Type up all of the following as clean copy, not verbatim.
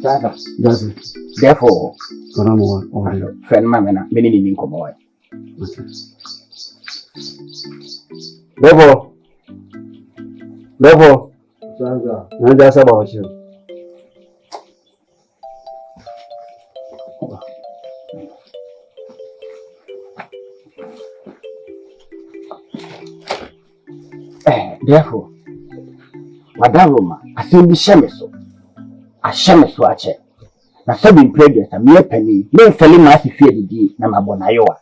Therefore, friend mamma, many in common. Therefore, not just about you. Therefore, Madame Roma, I think the Shemeso. A Shemeso a check. Now, so being previous, a mere penny, no felling massive fear the D, Namabonayoa.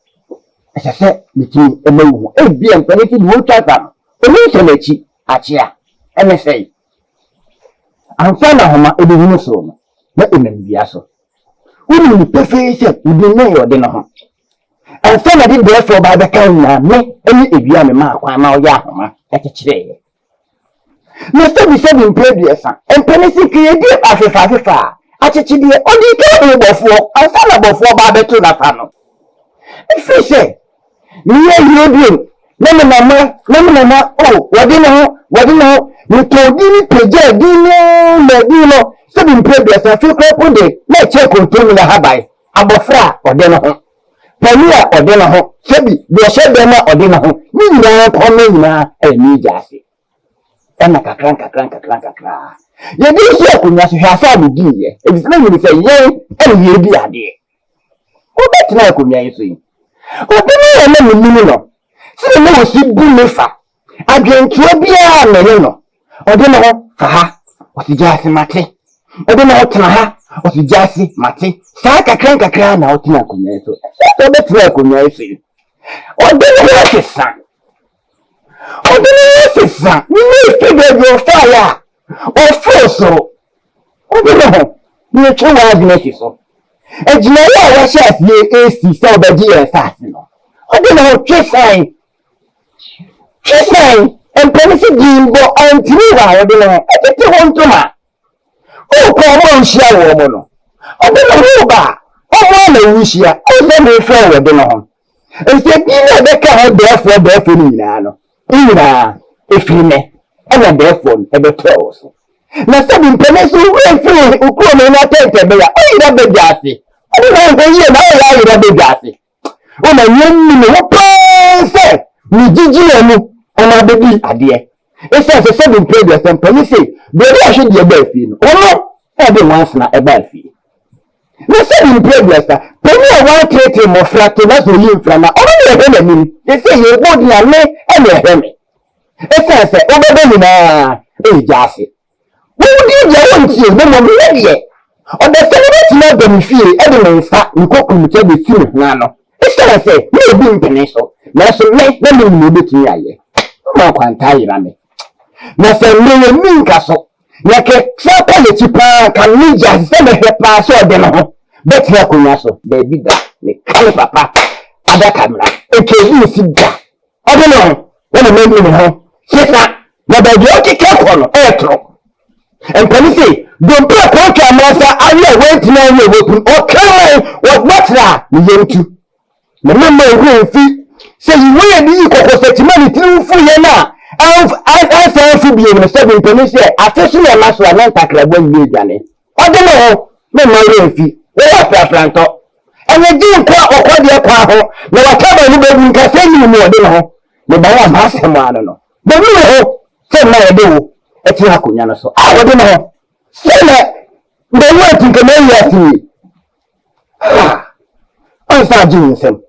As I said, between a moon, a beer and penny would try them. A little Achia, MSA. I'm found a home, a dinosaur. Let him be so. Women with perfect set, you do know your dinner. And some I did therefore by the kind me, any if you are a mark, I'm out Yahoma, at a tree. Mr. We said in previous, and Penny created Africa, at a chili, only capable for, and son about 4 barbecue la fano. If you say, me and you do, no, oh, what do you know, you told me, Pajay, Dino, 7 previous, and 2 crap day, let check on Tommy Habai, about fra or dinner home. Pamia or dinner home, Sebi, the Shedema or dinner home, me now coming now, and me jassy. And like a crank. You didn't say, when you have found the dear, it's not going to say, yea, and you be a dear. Oh, that's not what you say. Oh, the man, so no, she bullifa. Again, to be a melino. Or dinner, for her, what the jassy mate. Or dinner, to her, what the jassy mate. Saka crank a crown out in a community. So that's not what you say. Or dinner, his son. Oh, the nurses, we figure your fire. Or so. Oh, no, true argument so. And you know what chef you is to sell the dear assassin. Oh, no, Tristan, and Penny Jimbo and Tiwa, I get to one to my. Oh, come on, shower, mono. Oh, the Ruba. Oh, one wish ya. Oh, then we fell with the norm. And said, you know, they can't therefore, Nano. If you may, and therefore, a better also. Now, some Penny who come in a tent, oh, you the jassy. I don't know, you know, the jassy. Oh, my young say, we did you and I baby, a dear. It says a 7 previous and Penny say, I should be a belfie. Oh, every once not a belfie. The 7 previous, Penny a one creating more flat to us will live from only a enemy. They say you would not me and a hemi. It says, over the jassy. Who did you want to see the moment ready? Or the 7 not the feel every start you cook with every thing, Nano. It's I say, me being Peninsula. Now, so let me move it to me. No one tire me. Now, say, me castle. Like a sapper, cheaper can me just send a pass or dinner. But here, Kunaso, baby, me call papa. Other camera. Okay, you sit down. I don't know. When I made me home, say that. Now, the careful, air and Penny say, don't put a contract master. I will wait to know you open. Okay, what's that? You to. The number of feet say you will be equal to money through full yana. I say to be able to 7 pennies. I tell you, a master and not tackle when you done it. I don't know, no more fee. What a planto. And you do quite or quite your car. No, I can't can say you more than home. The buyer master, I don't know. But you know, say my do. It's not Kunyana so. I don't know. Say that. They want to come in to me. I'm start doing some.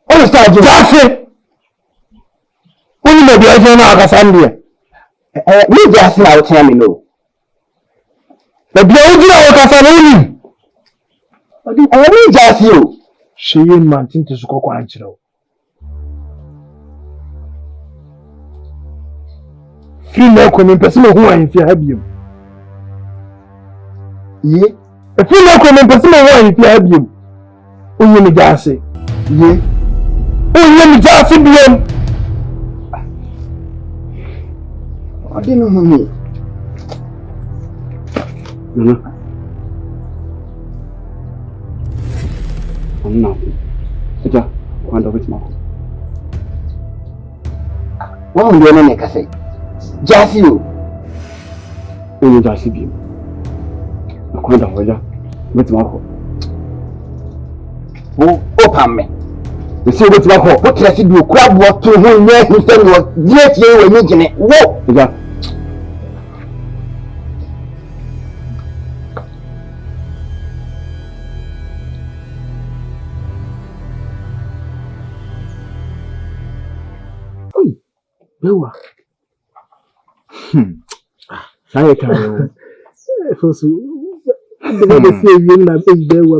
I'm start doing that. When you know the idea now, Cassandra. We just now tell me no. The idea of Cassandra. I need just you. She ain't wanting to go quite. Female coming person who I fear have you. Ye, a female coming person who I fear have you. Oh, you just say, ye, oh, you just say, beyond. I didn't know me. I'm not. It's a wonderful small. What will you make a say? Just you. You just be. Kwenda ngoja. Mtu wako. Opa me. Ese mtu wako, what does it do? Grab what to who near him stand what yet you when you wo. Ja. Bewa. Sai kan. Fosu. The say you na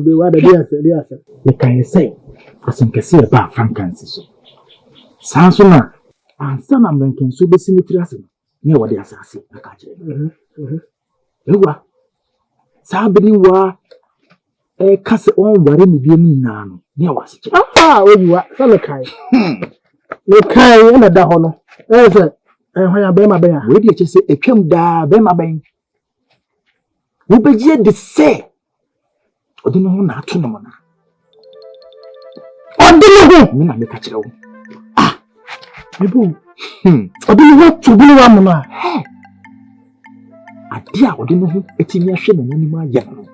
bewa da dia. You can say asin kase ba frankansi so. Sanso na ansa na mrenken so be sinitri ase ne wode asase aka kire. Bewa. Sa bini wa kase on ware mi biem nyina no ne wase kire. Obiwa, so kai. Le kai na da ho no. Say ho ya be ma ben a. We dey che say etwam da be ma ben. Wo beje de say odi no ho na ato no na. Odi no ho me na me ka kire wo. Bibu. Odi no ho tubulu wa mo na. Ade a odi no ho etimi ahwe no nani ma ya no.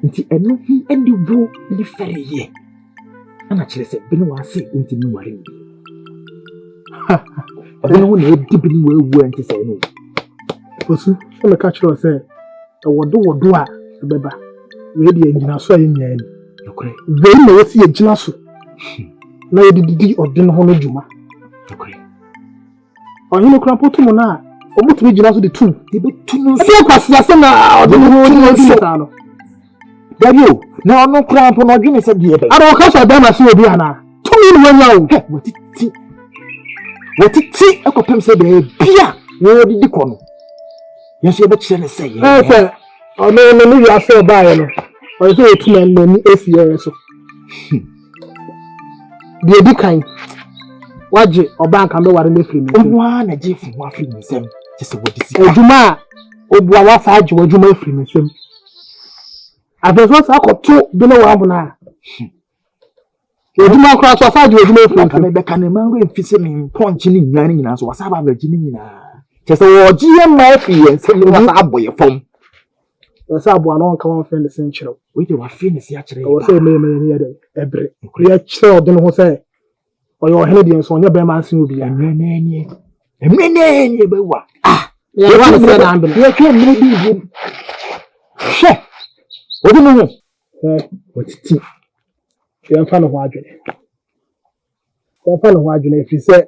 Nti eno ho edi wo ni fere ye. Ana kire say bi no wa se ntimi ware ni. Odi no ho na edi bi ni wa ewu anti say no. Fosu, so me ka kire say wodo a beba. We dey engina so aye nyaa ni. Nokore. We na we si engina so. Na ye didi odi no ho no djuma. Nokore. Onye no kra poto mo na omutumi gina so de tu. Dey be tu no. E kwasi ase na odi no ho no so no. Dario, na ono kra po no dwene se de be. Ara o ka so da na se obi ana. Tumi ni wanya o. Watiti ekopem se be bia wo didi ko no. Yes, you bet you say. Sir, I know you are so bad. I say it to me, ACS. The big kind. Watch it or bank and no one in the free. One a jiff from one free museum. Just what is it? Juma, Obuawa Faj, or Juma free museum. I was once I got 2 dinner. Juma cross or Faj, or Juma free. I can remember fishing punching in running as was about Virginia. Just a GM Murphy and send me a boy from. The Sabu alone come on, friend the central. We do a finish actually. I was saying, maybe every clear child, don't say. Or your Canadians on your Beman will be a many. A many, but what? You want to say, I'm maybe. Chef, what do you know? What's tea? You're in front of Wadrin. You're in front of Wadrin if you say.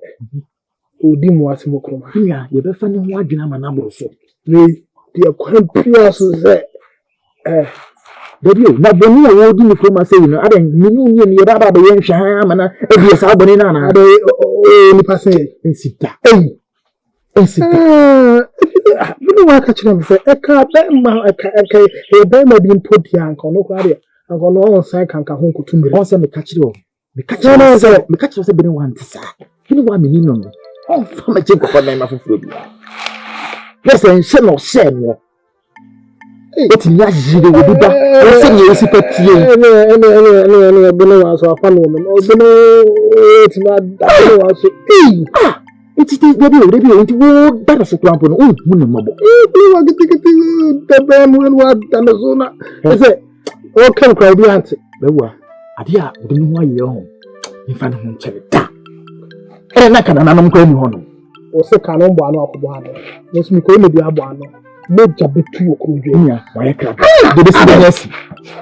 Odi mu asemokro ma ya ye be fa ne ho adwena ma na boro so le de kwapia so ze Dario na boni ya wodi ni kro ma se no ada minu nye ni ba ba ye nhwa ma na e sa boni na na ada ni pase ensita minu wa ka kire me se e ka be ma e be ma bi mpodi anko no kwa de anko no on sai kan ka ho nkotumire on se me ka kire se beni wa ntisa beni wa meni no on fa ma je ko na ma fufuro bi pese nse no se no eti nya jire wo biba o se ni esi patie ene beni wa so afa no me o beni eti ma da beni wa so eti ti debi o nti wo dara so klampo no mu ne mabo beni wa kitikiti tebe mu wa dana so na ese o kan kwa bi ante bewa ade a de ni ho aye ho ifa no nkyere da na kana nanom kwa ni ho no o se kanon bo anu akobo anu yesu mi ko me bi abo anu meja betu okrodwe nya wa ye kra de be si yesi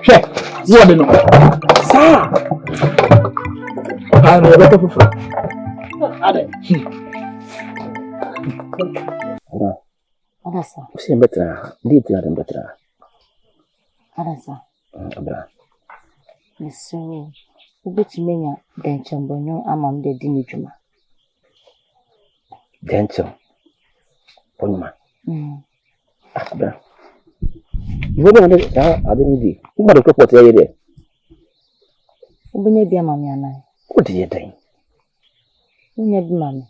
hwe wo de no sa ano be to fufu ade Adasa. Usi betra, ndi ti adam betra. Adasa. Abra. So, ubetimenya denchambonyo amamde dini juma. Dencho. Ponuma. Abra. Iwobe na adini di. Uma do report ya yede. Ubenye bia mami anai. O di yede. Ubenye bi mami.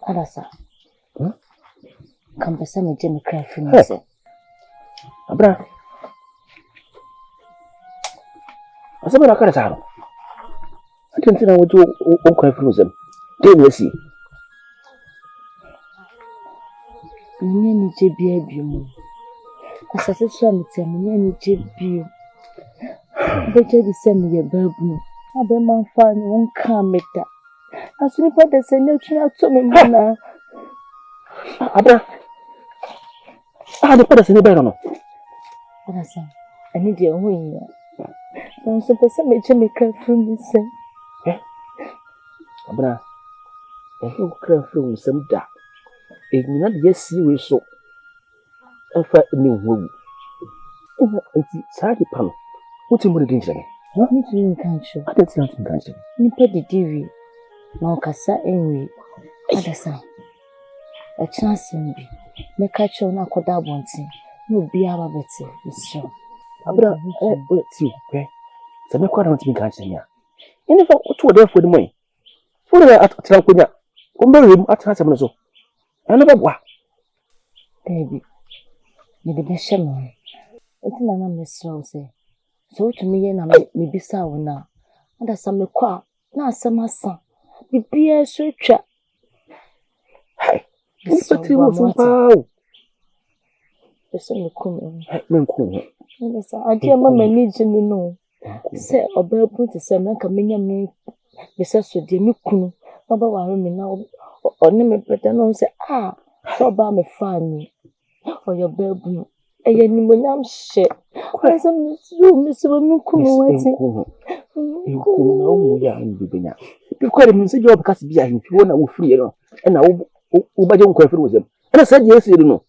Adasa. Kampesa me je me cry finise. Abra. Asaba na kare saro. Atentina wotu o cry finise. Dey we see. Mnyeni jebi ebimu. Asase so amete mnyeni jebi. Beje di se me ye babu. Abe manfa ni wonka meta. Asuni pa de se ne tuna to me mana. Ada. De pa de se ne be no. Ada sa. Ani de ho yin. Na so pese me che me ka from me se. Abra. Ho kra from sem da. Enyina de yesi we so. Efa ni hwu. Ina enti saadi pa no. Wuti mo de din kyerɛ me. Ni tu yin kan sho. Ada ti na tin kan kyerɛ me. Ni pa de diwi. Na okasa enwi. Ada sa. A chance mbi. Me ka cho na koda bontin. No bia ba beti. Isho. Abra o ti pe. Se me kwa na tin kan kyerɛ me a. Ina fa to de fo de mo yi. Fo de atira konya. O mbere atira se mo so. Ana ba bua. Baby. Me de be shema. Eti na mesra se. So to me ye na me bisa wo na. Ada sa me kwa na asama sa. Bibia so twa. Hai. Ina ti wo so pa. Eso me kum. Me nkum. Ina sa ade ma mani jini no. Se obabu te se me ka menya me bisa so de me kunu. Baba ware me na oni me peta no se so ba me fa ni. Oyo babu. Eye ni mo nyam hye. Kwasa me so me kunu wati. Nkum na wo ya ndi benya. Bi kware me se job kasi bi ahimfi wo na wo free no. E na wo baje nkwa free wo sem. E na sa je esi no.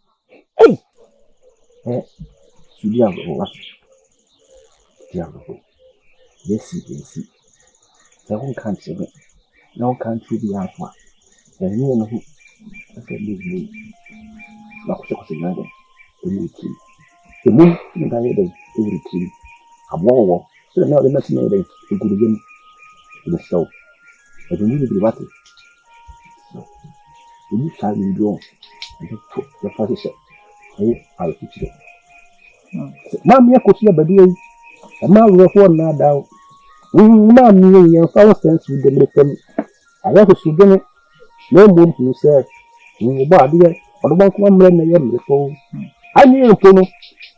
Ei. Sudia wo wa. Yes. The whole country, no country be out one. The new no, I said, leave. Not so young. The moon, the diet, every tree. A war, so now the next day, a good again to the show. But you need to be what it. So, you shall be drawn and took the position. I'll teach you. Mamma could see a baby. A man will fall now down. Mammy and our sense with the little. I have to see it. No moon to say, you body or the one man a year before. I knew a pony.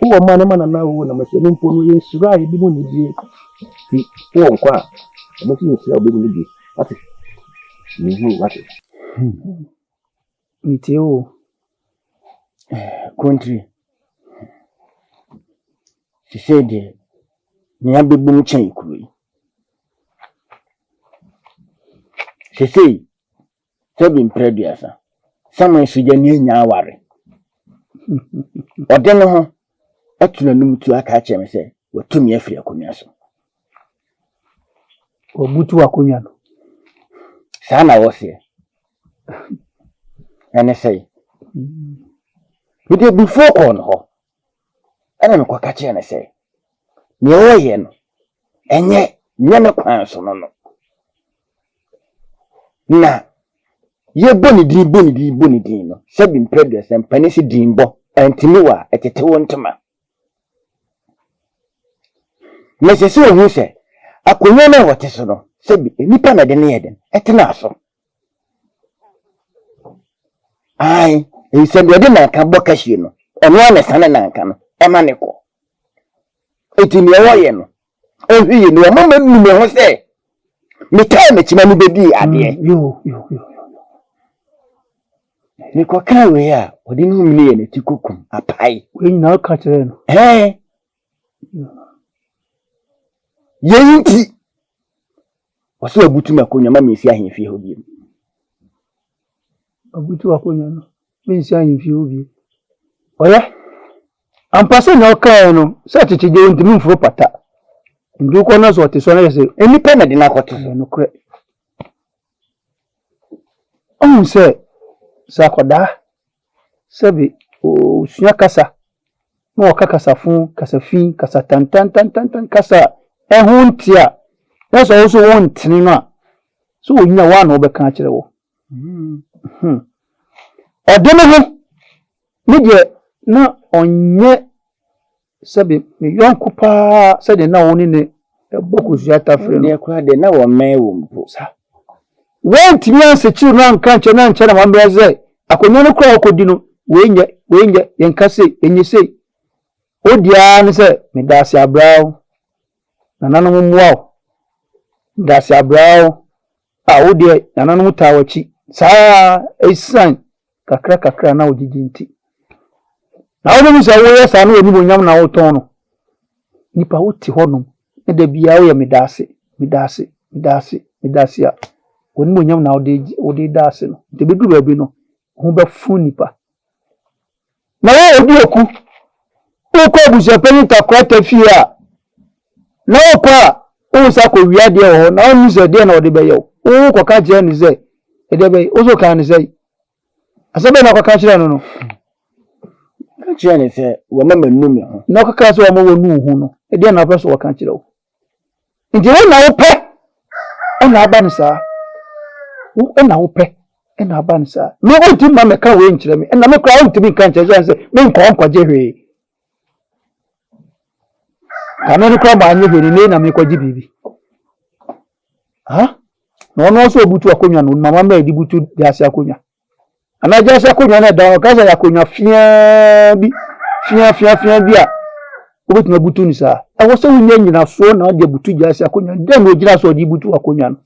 Who are man and now when I'm a selling pony is right, the moon is the 4 o'clock. I'm not going to sell the what is you what is It's you. Country. She said, "Nya bebu mchen ikuru." She say, "Sebi imprediasa. Someone should nya nya aware." Ode no ho, atuna numtu aka ache me say, "Watumi afiri akonya so." Obutu akonya no. Sa na wo se. Ene say. We dey before on ho. Ana me kwa kache na say. Me oye no. Enye nyame kwan so no. Na ye boni din no. Sebi impredes and panisi dimbo antimi wa etete wontoma. Me se so hu se akonya na wote so no. Sebi nipa na de ne yeden. Etena so. Ai, e se de na ka bokashi no. Eno na sana na nka no. Ema ne ko. Eti me woye no. Ohwie no mama nu me ho se. Me kai me chima ni bedi ade. Yo. Ni ko kan we a, odi nu mi ne ti kokum apai. We na ka kire no. Yenti. Waso abutu makonya ma me fi ahemfi ho bi. Abutu akonya no. Me nsi ahemfi ho bi. Oya. Ampase na oka no, se chichije ntimi mfuro pata. Nduko na so otiso na yese, Eni pe na de na kwato. no kre. Se sakoda sebi o suya kasa. No kasa fun, kasa fin, kasa tan kasa ehuntia. Na so also won tini no. So onya wa na obeka kire wo. Odeme ho. Ni de na onye sebi me yonko pa se de na woni ne boku suata fre no. Ne kwa de na wo men wo mpo. Sa. When timi anse chiru na nka nche na ma mbeze akonya no kwa okodi no wenye yenkase enyese odia ne se medase abrao nananom muaw medase abrao a odia nananom tawachi saa esan kakra na ogigi nti na wo se wo yesa na oni bonyam na wo ton no nipa wo ti honom ne da bia wo ye medase a oni bonyam na wo de dase no de bedu ba bi no ho ba fu nipa na wo odi oku ko busia pani takwata fie a na wo kwa wo sa ko wiade ho na oni se de na wo de be yo wo ko ka je ni ze e de be wo so ka ni ze asabe na ko ka kire no ka kire ni se wo mama numi ho na ko ka so wo mo nu hu no e de na person wo ka kire wo nje wo na wo pe e na aba ni sa wo e na wo pe e na aba ni sa me wo ti ma me ka we nkire me e na me kra wo ti mi ka nkire se me nko je hwe kana ni kwa ba anye hwe ni na me ko ji bibi ha no no so butu akonya no mama me di butu jase akonya ana jase akonya na da ka sa akonya fia bi a obetu na butu ni sa e wo so wunya nyina so na de butu jase akonya de no gira so di butu akonya no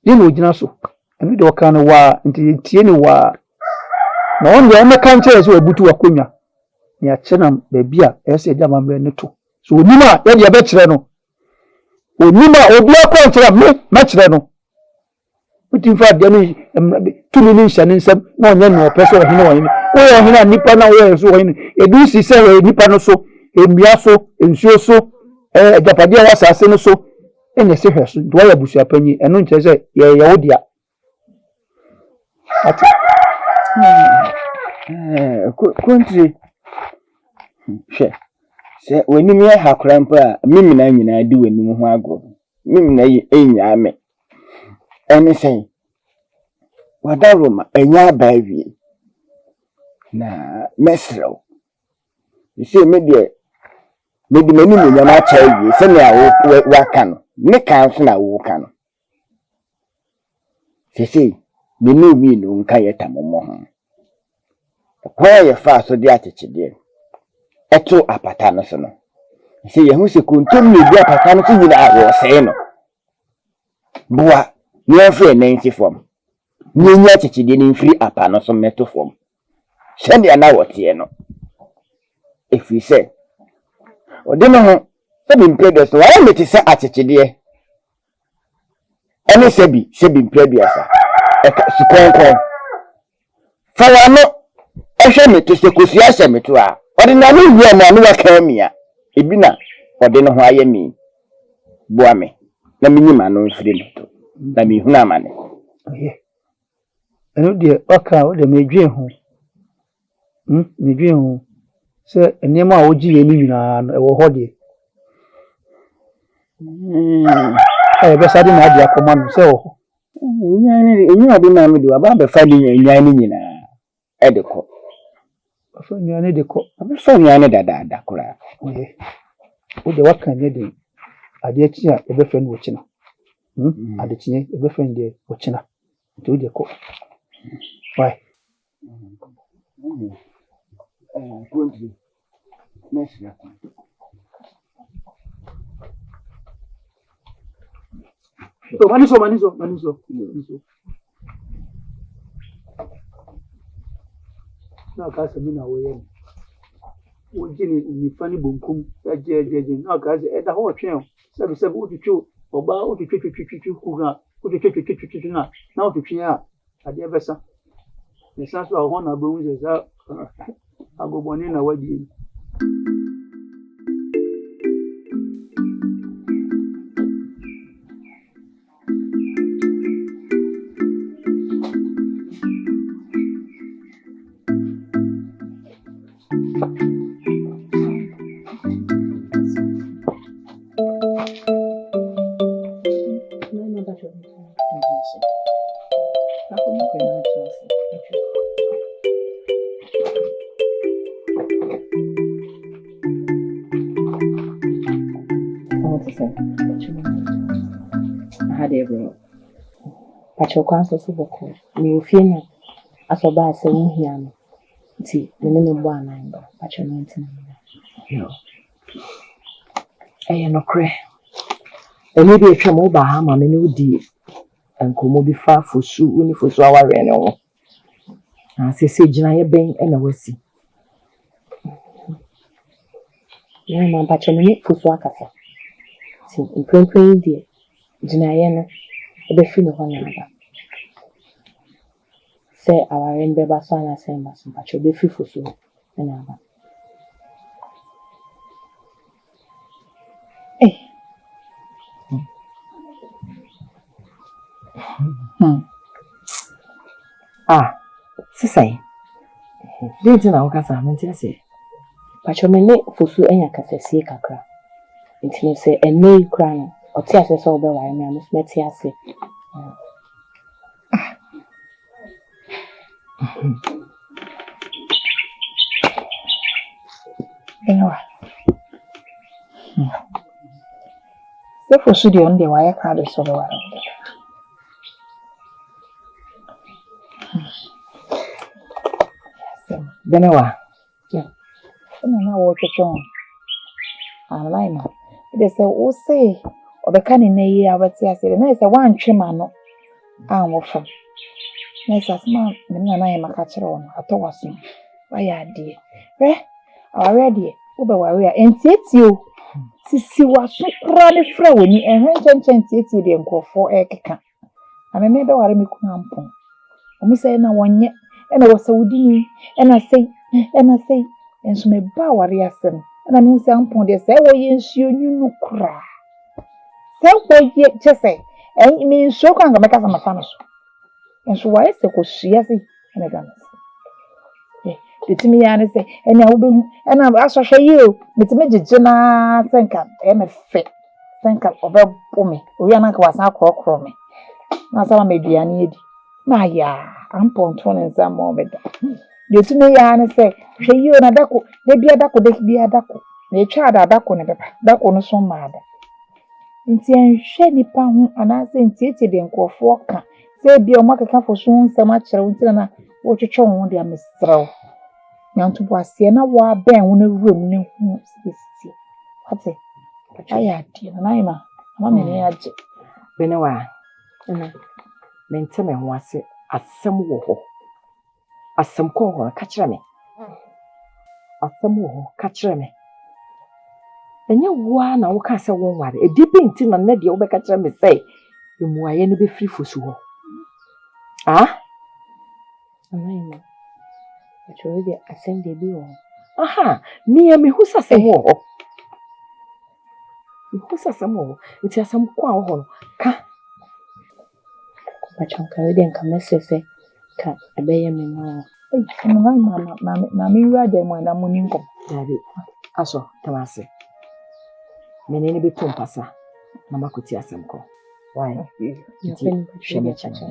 de no gira so enu de waka no wa nti tie ni wa na on de meka nche so butu akonya ni a chena bebi a ese de amamre ne to so onima ye de be kire no onima obi akwa nkyere me kire no uti fa de no tumi ni nhyane nsem na onye no pese o hene won wo hene nipa na wo so hene edu si se we nipa no so emia so ensuo so japade wa sase no so enye se hwe so do ya busua panyi eno nkyere se ye wodia ati country se wani mi ha krampa mimi na nyina di wani mu ho agro mimi na enya me eni sen wadaroma enya baawie na mesro ise me de mani mu nyama cha wie se na wa kan ne kan so na wo kan se minu mi no nka yeta momo ho kwa ye fa so de atechede eto apata no so no se ye hu se kuntum ni bi apata no so nyina awo se no boa ni afi na nti fom ni nya atechede ni mfiri apa no so meto fom se ne na wote no efi se ode no ho se bi mpede so wa meti se atechede ene se bi mpede asa sukonkon fawa no ehwe meto se kosia se meto a ode na no wi na no waka mia ebi na ode no ho aye mi boa me na minyima no mfiri meto na mi huna amane eno de waka o de medwen ho medwen ho se enema a oji ye ni nyina wo ho de be sadi na adi akoma no se wo enyi ade na me do aba be fa ni enyi ni nyina edeko afa nyane de ko aba fa nyane dada kura o de waka nye de ade chi a ebe fa ni wo china ade chi ebe fa ni de wo china to de ko why country next year so maniso na ka se mi na wo ye wo jini ni fani bonkum ya je na ka se e da ho twen se o twetwe oba o twetwe ku na o twetwe na o twetwe a ade besa ni sa so ho na bo mu se agoboni na wadi Pachokwanso suboko ni ufina asoba se wo hia no ti me ne bo anan ba pacho no ntina Yo. no kre eni bi etwa mo ba ha ma me ne odi enkomo bi fa fosu uni fosu aware ne ho asese gina ye ben na wasi ya ma pacho me fosu akasa ti imprenpren die gina ye no ebe fi ne ho na ba se aware nbe ba so na se mba so pacho be fi fosu na ba Sisai. Didn't know Cassament, yes. Patchomene Fusu and Yakassi Kakra. It say a nay crown or tears us all the way, I must met Yassi. The Fusu on the wire card is so well. Benewa. Yeah. Na wo twetwe. Alina. It is o say obeka ne na yi abati ase na say wan twema no anwo fam. Na say asma me na ye maka kire won atowaso. Waya ade. Aware de wo be ware a entietio. Sisi waso kra ne fra woni enhwenchen entietio de nkofo ekeka. Ameme be ware me kuna mpon. Omi say na wonye ena wasawudini ena sei enso me ba ware asem ena me nsa mpon de say wo ye nsuo nyunu kura say wo ye chese me nsuo kwa nga meka sama fa no so enso wa ese ko sua sei ena ga bitimi ya ne say ena wo be ena asohwe ye o bitimi gege na senka me fe senka obebo me owi anaka wasan akrokro me na sama me duane edi na ya amponto ne nzamo beda detumi ya ne se hwe yi na dako de bia dako de bia dako na etwa da dako ne beba dako no so maada nti enhwe nipa ho anase ntieti de nkofo ka se bia o makaka fo so nsama kire nti na wo twetwe ho de amesrew nyanto bo ase na wa ben wo na wuram ne hu sisi ate aya die na ima ma me ne age benewa menteme ho ase asem wo ho asem ko ho ka kire me asem wo ho ka kire me enye wa na wo ka se wo nware edibe nti na na de wo be ka kire me sei emuaye no be free fosu ho amaima achori de asem de bi wo me husa asem wo ho me husa asem wo nti asem ko a wo ho no ka Bachanka we den kamesese ka abeye me no mama wura de mo na muni nkom dabi aso tamase menene betu mpasa na makoti asem ko why you think sheme chacha